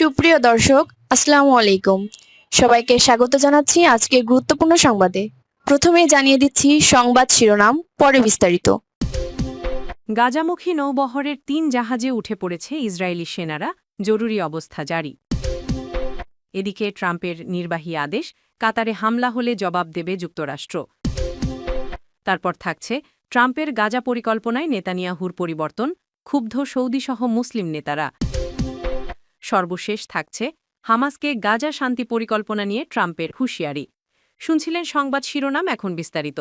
সুপ্রিয় দর্শক, আসসালামু আলাইকুম। সবাইকে স্বাগত জানাচ্ছি আজকের গুরুত্বপূর্ণ সংবাদে। প্রথমেই জানিয়ে দিচ্ছি সংবাদ শিরোনাম, পরে বিস্তারিত। গাজামুখী নৌবহরের ৩ জাহাজে উঠে পড়েছে ইসরায়েলি সেনারা, জরুরি অবস্থা জারি। এদিকে ট্রাম্পের নির্বাহী আদেশ, কাতারে হামলা হলে জবাব দেবে যুক্তরাষ্ট্র। তারপর থাকছে ট্রাম্পের গাজা পরিকল্পনায় নেতানিয়াহুর পরিবর্তন, ক্ষুব্ধ সৌদিসহ মুসলিম নেতারা। সর্বশেষ থাকছে হামাসকে গাজা শান্তি পরিকল্পনা নিয়ে ট্রাম্পের হুঁশিয়ারি। শুনছিলেন সংবাদ শিরোনাম, এখন বিস্তারিত।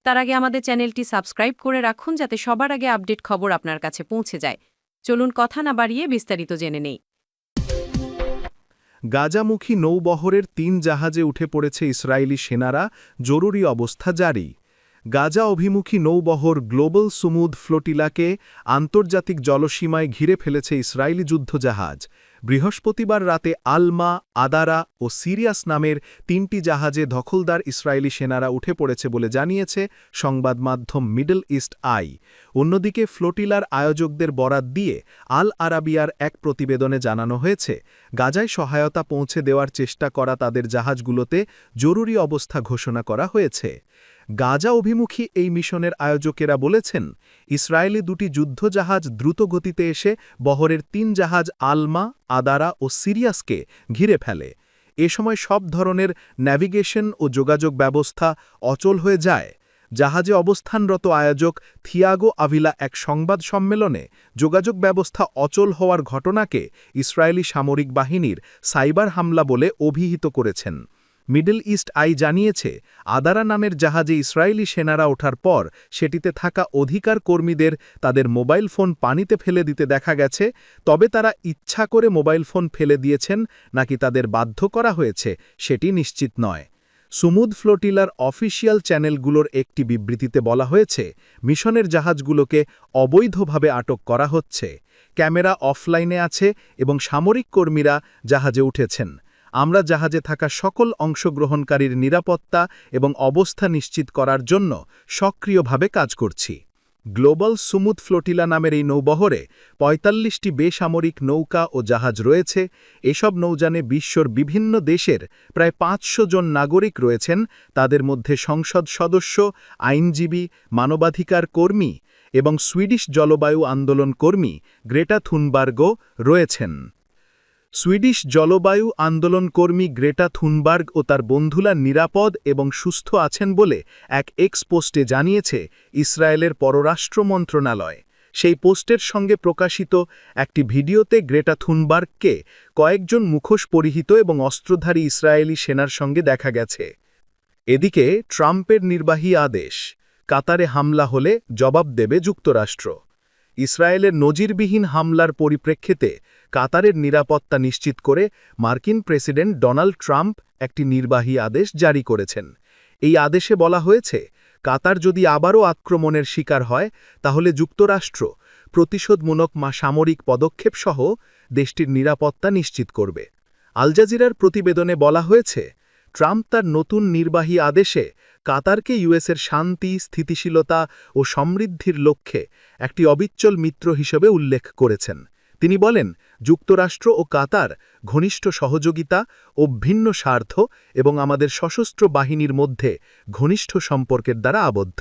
তার আগে আমাদের চ্যানেলটি সাবস্ক্রাইব করে রাখুন যাতে সবার আগে আপডেট খবর আপনার কাছে পৌঁছে যায়। চলুন কথা না বাড়িয়ে বিস্তারিত জেনে নেই। গাজামুখী নৌবহরের ৩ জাহাজে উঠে পড়েছে ইসরায়েলি সেনারা, জরুরি অবস্থা জারি। গাজা অভিমুখী নৌবহর গ্লোবাল সুমুদ ফ্লোটিলাকে আন্তর্জাতিক জলসীমায় ঘিরে ফেলেছে ইসরায়েলি যুদ্ধজাহাজ। বৃহস্পতিবার রাতে আলমা, আদারা ও সিরিয়াস নামের ৩টি জাহাজে দখলদার ইসরায়েলি সেনারা উঠে পড়েছে বলে জানিয়েছে সংবাদ মাধ্যম মিডল ইস্ট আই। অন্যদিকে ফ্লোটিলার আয়োজকদের বরাত দিয়ে আল আরাবিয়ার এক প্রতিবেদনে জানানো হয়েছে, গাজায় সহায়তা পৌঁছে দেওয়ার চেষ্টা করা তাদের জাহাজগুলোতে জরুরি অবস্থা ঘোষণা করা হয়েছে। গাজা অভিমুখী এই মিশনের আয়োজকেরা বলেছেন, ইসরায়েলি ২টি যুদ্ধজাহাজ দ্রুত গতিতে এসে বহরের ৩ জাহাজ আলমা, আদারা ও সিরিয়াসকে ঘিরে ফেলে। এ সময় সব ধরনের ন্যাভিগেশন ও যোগাযোগ ব্যবস্থা অচল হয়ে যায়। জাহাজে অবস্থানরত আয়োজক থিয়াগো আভিলা এক সংবাদ সম্মেলনে যোগাযোগ ব্যবস্থা অচল হওয়ার ঘটনাকে ইসরায়েলি সামরিক বাহিনীর সাইবার হামলা বলে অভিহিত করেছেন। মিডল ইস্ট আই জানিয়েছে, আদারা নামের জাহাজে ইসরায়েলি সেনারা ওঠার পর সেটিতে থাকা অধিকার কর্মীদের তাদের মোবাইল ফোন পানিতে ফেলে দিতে দেখা গেছে। তবে তারা ইচ্ছা করে মোবাইল ফোন ফেলে দিয়েছেন নাকি তাদের বাধ্য করা হয়েছে সেটি নিশ্চিত নয়। সুমুদ ফ্লোটিলার অফিসিয়াল চ্যানেলগুলোর একটি বিবৃতিতে বলা হয়েছে, মিশনের জাহাজগুলোকে অবৈধভাবে আটক করা হচ্ছে। ক্যামেরা অফলাইনে আছে এবং সামরিক কর্মীরা জাহাজে উঠেছেন। আমরা জাহাজে থাকা সকল অংশগ্রহণকারীর নিরাপত্তা এবং অবস্থা নিশ্চিত করার জন্য সক্রিয়ভাবে কাজ করছি। গ্লোবাল সুমুদ ফ্লোটিলা নামের এই নৌবহরে ৪৫টি বেসামরিক নৌকা ও জাহাজ রয়েছে। এসব নৌযানে বিশ্বর বিভিন্ন দেশের প্রায় ৫০০ জন নাগরিক রয়েছেন। তাদের মধ্যে সংসদ সদস্য, আইনজীবী, মানবাধিকার কর্মী এবং সুইডিশ জলবায়ু আন্দোলন কর্মী গ্রেটা থুনবার্গও রয়েছেন। সুইডিশ জলবায়ু আন্দোলন কর্মী গ্রেটা থুনবার্গ ও তার বন্ধুরা নিরাপদ এবং সুস্থ আছেন বলে এক এক্স পোস্টে জানিয়েছে ইসরায়েলের পররাষ্ট্র মন্ত্রণালয়। সেই পোস্টের সঙ্গে প্রকাশিত একটি ভিডিওতে গ্রেটা থুনবার্গকে কয়েকজন মুখোশ পরিহিত এবং অস্ত্রধারী ইসরায়েলি সেনার সঙ্গে দেখা গেছে। এদিকে ট্রাম্পের নির্বাহী আদেশ, কাতারে হামলা হলে জবাব দেবে যুক্তরাষ্ট্র। ইসরায়েলের নজিরবিহীন হামলার পরিপ্রেক্ষিতে কাতারের নিরাপত্তা নিশ্চিত করে মার্কিন প্রেসিডেন্ট ডোনাল্ড ট্রাম্প একটি নির্বাহী আদেশ জারি করেছেন। এই আদেশে বলা হয়েছে, কাতার যদি আবারও আক্রমণের শিকার হয় তাহলে যুক্তরাষ্ট্র প্রতিশোধমূলক সামরিক পদক্ষেপ সহ দেশটির নিরাপত্তা নিশ্চিত করবে। আল জাজিরার প্রতিবেদনে বলা হয়েছে, ট্রাম্প তার নতুন নির্বাহী আদেশে কাতারকে ইউএসের শান্তি, স্থিতিশীলতা ও সমৃদ্ধির লক্ষ্যে একটি অবিচ্ছল মিত্র হিসেবে উল্লেখ করেছেন। তিনি বলেন, যুক্তরাষ্ট্র ও কাতার ঘনিষ্ঠ সহযোগিতা ও ভিন্ন স্বার্থ এবং আমাদের সশস্ত্র বাহিনীর মধ্যে ঘনিষ্ঠ সম্পর্কের দ্বারা আবদ্ধ।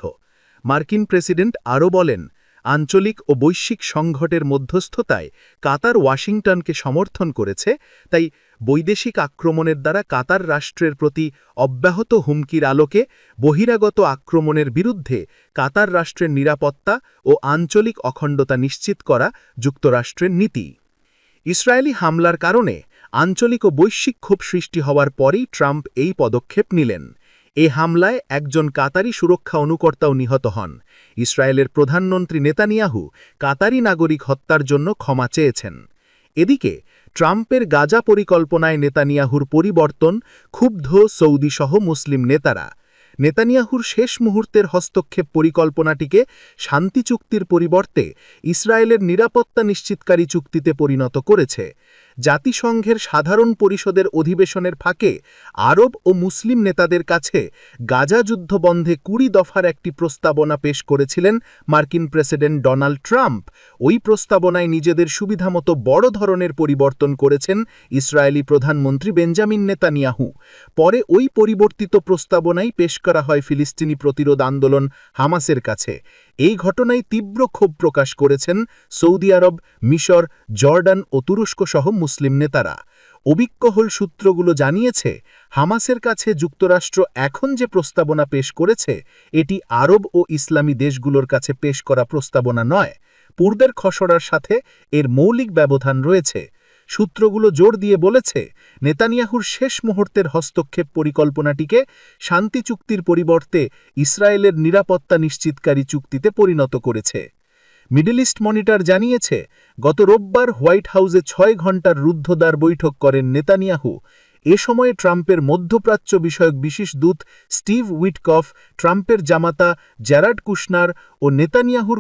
মার্কিন প্রেসিডেন্ট আরও বলেন, আঞ্চলিক ও বৈশ্বিক সংঘাতের মধ্যস্থতায় কাতার ওয়াশিংটনকে সমর্থন করেছে, তাই বৈদেশিক আক্রমণের দ্বারা কাতার রাষ্ট্রের প্রতি অব্যাহত হুমকির আলোকে বহিরাগত আক্রমণের বিরুদ্ধে কাতার রাষ্ট্রের নিরাপত্তা ও আঞ্চলিক অখণ্ডতা নিশ্চিত করা যুক্তরাষ্ট্রের নীতি। ইসরায়েলি হামলার কারণে আঞ্চলিক ও বৈশ্বিক ক্ষোভ সৃষ্টি হওয়ার পরেই ট্রাম্প এই পদক্ষেপ নিলেন। এ হামলায় একজন কাতারি সুরক্ষা অনুকর্তাও নিহত হন। ইসরায়েলের প্রধানমন্ত্রী নেতানিয়াহু কাতারি নাগরিক হত্যার জন্য ক্ষমা চেয়েছেন। এদিকে ট্রাম্পের গাজা পরিকল্পনায় নেতানিয়াহুর পরিবর্তন, ক্ষুব্ধ সৌদিসহ মুসলিম নেতারা। নেতানিয়াহুর শেষ মুহূর্তের হস্তক্ষেপ পরিকল্পনাটিকে শান্তি চুক্তির পরিবর্তে ইসরায়েলের নিরাপত্তা নিশ্চিতকারী চুক্তিতে পরিণত করেছে। জাতিসংঘের সাধারণ পরিষদের অধিবেশনের ফাঁকে আরব ও মুসলিম নেতাদের কাছে গাজা যুদ্ধ বন্ধে ২০ দফার একটি প্রস্তাবনা পেশ করেছিলেন মার্কিন প্রেসিডেন্ট ডোনাল্ড ট্রাম্প। ওই প্রস্তাবনায় নিজেদের সুবিধামতো বড় ধরনের পরিবর্তন করেছেন ইসরায়েলি প্রধানমন্ত্রী বেঞ্জামিন নেতানিয়াহু। পরে ওই পরিবর্তিত প্রস্তাবনাই পেশ করা হয় ফিলিস্তিনি প্রতিরোধ আন্দোলন হামাসের কাছে। এই ঘটনায় তীব্র ক্ষোভ প্রকাশ করেছেন সৌদি আরব, মিশর, জর্ডান ও তুরস্ক সহ মুসলিম নেতারা। অবিকহল সূত্রগুলো জানিয়েছে, হামাসের কাছে যুক্তরাষ্ট্র এখন যে প্রস্তাবনা পেশ করেছে এটি আরব ও ইসলামী দেশগুলোর কাছে পেশ করা প্রস্তাবনা নয়। পূর্বের খসড়ার সাথে এর মৌলিক ব্যবধান রয়েছে। সূত্রগুলো জোর দিয়ে বলেছে, নেতানিয়াহুর শেষ মুহূর্তের হস্তক্ষেপ পরিকল্পনাটিকে শান্তি চুক্তির পরিবর্তে ইসরায়েলের নিরাপত্তা নিশ্চিতকারী চুক্তিতে পরিণত করেছে। মিডল ইস্ট মনিটর জানিয়েছে, গত রোববার হোয়াইট হাউসে ৬ ঘণ্টার রুদ্ধদ্বার বৈঠক করেন নেতানিয়াহু। এ সময়ে ট্রাম্পের মধ্যপ্রাচ্য বিষয়ক বিশেষ দূত স্টিভ উইটকফ, ট্রাম্পের জামাতা জ্যারাড কুশনার ও নেতানিয়াহুর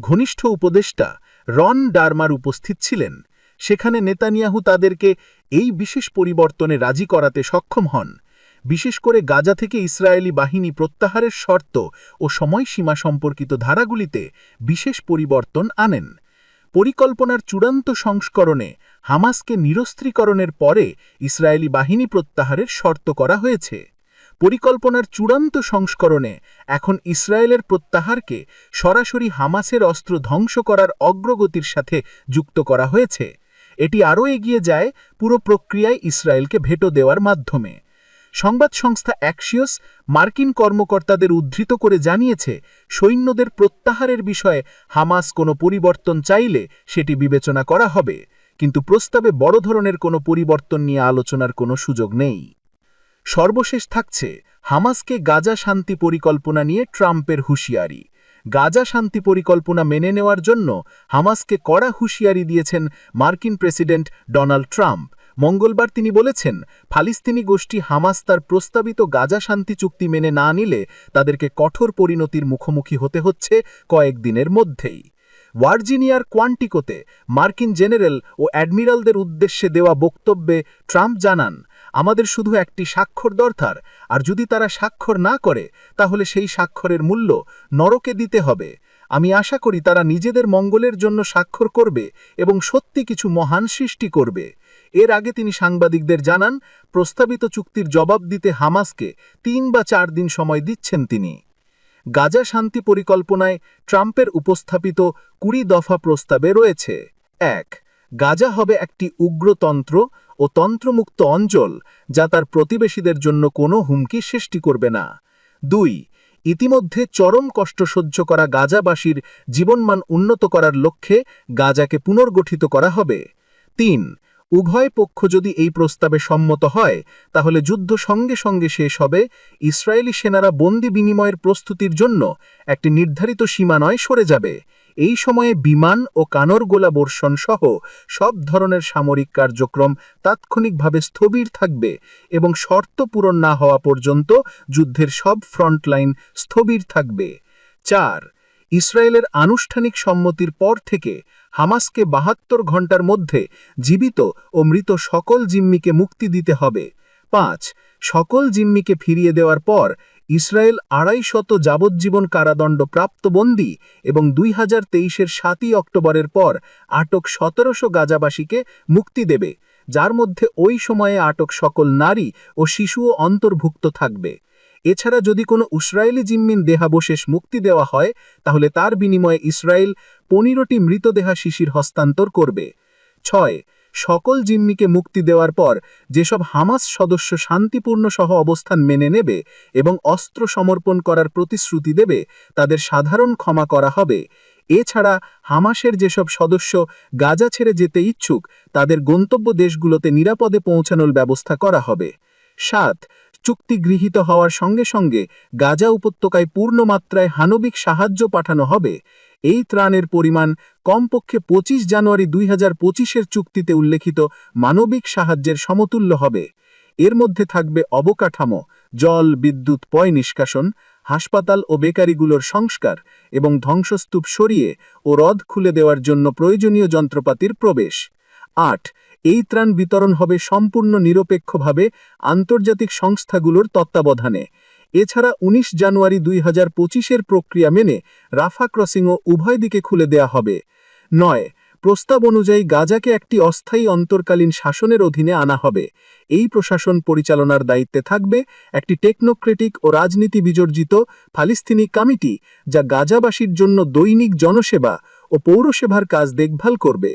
ঘনিষ্ঠ উপদেষ্টা রন ডারমার উপস্থিত ছিলেন। সেখানে নেতানিয়াহু তাদেরকে এই বিশেষ পরিবর্তনে রাজি করাতে সক্ষম হন। বিশেষ করে গাজা থেকে ইসরায়েলি বাহিনী প্রত্যাহারের শর্ত ও সময়সীমা সম্পর্কিত ধারাগুলিতে বিশেষ পরিবর্তন আনেন। পরিকল্পনার চূড়ান্ত সংস্করণে হামাসকে নিরস্ত্রীকরণের পরে ইসরায়েলি বাহিনী প্রত্যাহারের শর্ত করা হয়েছে। পরিকল্পনার চূড়ান্ত সংস্করণে এখন ইসরায়েলের প্রত্যাহারকে সরাসরি হামাসের অস্ত্র ধ্বংস করার অগ্রগতির সাথে যুক্ত করা হয়েছে। এটি আরও এগিয়ে যায় পুরো প্রক্রিয়ায় ইসরায়েলকে ভেটো দেওয়ার মাধ্যমে। সংবাদ সংস্থা অ্যাক্সিওস মার্কিন কর্মকর্তাদের উদ্ধৃত করে জানিয়েছে, সৈন্যদের প্রত্যাহারের বিষয়ে হামাস কোনো পরিবর্তন চাইলে সেটি বিবেচনা করা হবে, কিন্তু প্রস্তাবে বড় ধরনের কোনো পরিবর্তন নিয়ে আলোচনার কোনো সুযোগ নেই। সর্বশেষ থাকছে হামাসকে গাজা শান্তি পরিকল্পনা নিয়ে ট্রাম্পের হুঁশিয়ারি। গাজা শান্তি পরিকল্পনা মেনে নেওয়ার জন্য হামাসকে কড়া হুঁশিয়ারি দিয়েছেন মার্কিন প্রেসিডেন্ট ডোনাল্ড ট্রাম্প। মঙ্গলবার তিনি বলেছেন, ফালিস্তিনি গোষ্ঠী হামাস তার প্রস্তাবিত গাজা শান্তি চুক্তি মেনে না নিলে তাদেরকে কঠোর পরিণতির মুখোমুখি হতে হচ্ছে কয়েকদিনের মধ্যেই। ভার্জিনিয়ার কোয়ান্টিকোতে মার্কিন জেনারেল ও অ্যাডমিরালদের উদ্দেশ্যে দেওয়া বক্তব্যে ট্রাম্প জানান, আমাদের শুধু একটি স্বাক্ষর দরকার, আর যদি তারা স্বাক্ষর না করে তাহলে সেই স্বাক্ষরের মূল্য নরকে দিতে হবে। আমি আশা করি তারা নিজেদের মঙ্গলের জন্য স্বাক্ষর করবে এবং সত্যি কিছু মহান সৃষ্টি করবে। এর আগে তিনি সাংবাদিকদের জানান, প্রস্তাবিত চুক্তির জবাব দিতে হামাসকে ৩ বা ৪ দিন সময় দিচ্ছেন তিনি। গাজা শান্তি পরিকল্পনায় ট্রাম্পের উপস্থাপিত ২০ দফা প্রস্তাবে রয়েছে: ১. গাজা হবে একটি উগ্রতন্ত্র ও তন্ত্রমুক্ত অঞ্চল যা তার প্রতিবেশীদের জন্য কোনো হুমকি সৃষ্টি করবে না। ২. ইতিমধ্যে চরম কষ্ট সহ্য করা গাজাবাসীর জীবনমান উন্নত করার লক্ষ্যে গাজাকে পুনর্গঠিত করা হবে। ৩. উভয় পক্ষ যদি এই প্রস্তাবে সম্মত হয় তাহলে যুদ্ধ সঙ্গে সঙ্গে শেষ হবে। ইসরায়েলি সেনারা বন্দি বিনিময়ের প্রস্তুতির জন্য একটি নির্ধারিত সীমানায় সরে যাবে। এই সময়ে বিমান ও কানর গোলা বর্ষণ সহ সব ধরনের সামরিক কার্যক্রম তাৎক্ষণিকভাবে স্থবির থাকবে এবং শর্ত পূরণ না হওয়া পর্যন্ত যুদ্ধের সব ফ্রন্টলাইন স্থবির থাকবে। ৪. ইসরায়েলের আনুষ্ঠানিক সম্মতির পর থেকে হামাসকে ৭২ ঘণ্টার মধ্যে জীবিত ও মৃত সকল জিম্মিকে মুক্তি দিতে হবে। ৫. সকল জিম্মিকে ফিরিয়ে দেওয়ার পর ইসরায়েল ২৫০ যাবজ্জীবন কারাদণ্ড প্রাপ্ত বন্দী এবং ২০২৩-এর ৭ই অক্টোবরের পর আটক ১৭০০ গাজাবাসীকে মুক্তি দেবে, যার মধ্যে ওই সময়ে আটক সকল নারী ও শিশুও অন্তর্ভুক্ত থাকবে। এছাড়া যদি কোনো ইসরায়েলি জিম্মির দেহাবশেষ মুক্তি দেওয়া হয় তাহলে তার বিনিময়ে ইসরায়েল ১৫টি মৃতদেহা শিশির হস্তান্তর করবে। ৬. সকল জিম্মিকে মুক্তি দেওয়ার পর যেসব হামাস সদস্য শান্তিপূর্ণ সহ অবস্থান মেনে নেবে এবং অস্ত্র সমর্পণ করার প্রতিশ্রুতি দেবে তাদের সাধারণ ক্ষমা করা হবে। এছাড়া হামাসের যেসব সদস্য গাজা ছেড়ে যেতে ইচ্ছুক তাদের গন্তব্য দেশগুলোতে নিরাপদে পৌঁছানোর ব্যবস্থা করা হবে। ৭. চুক্তি গৃহীত হওয়ার সঙ্গে সঙ্গে গাজা উপত্যকায় পূর্ণমাত্রায় মানবিক সাহায্য পাঠানো হবে। এই ত্রাণের পরিমাণ কমপক্ষে ২৫ জানুয়ারি ২০২৫-এর চুক্তিতে উল্লেখিত মানবিক সাহায্যের সমতুল্য হবে। এর মধ্যে থাকবে অবকাঠামো, জল, বিদ্যুৎ, পয় নিষ্কাশন, হাসপাতাল ও বেকারিগুলোর সংস্কার এবং ধ্বংসস্তূপ সরিয়ে ও হ্রদ খুলে দেওয়ার জন্য প্রয়োজনীয় যন্ত্রপাতির প্রবেশ। 8 এই ত্রাণ বিতরণ হবে সম্পূর্ণ নিরপেক্ষভাবে আন্তর্জাতিক সংস্থাগুলোর তত্ত্বাবধানে। এছাড়া 19 জানুয়ারি 2025-এর প্রক্রিয়া মেনে রাফা ক্রসিংও উভয় দিকে খুলে দেয়া হবে। 9 প্রস্তাব অনুযায়ী গাজাকে একটি অস্থায়ী অন্তর্কালীন শাসনের অধীনে আনা হবে। এই প্রশাসন পরিচালনার দায়িত্বে থাকবে একটি টেকনোক্রেটিক ও রাজনীতি বিজর্জিত ফালিস্তিনি কমিটি, যা গাজাবাসীর জন্য দৈনিক জনসেবা ও পৌরসেবার কাজ দেখভাল করবে।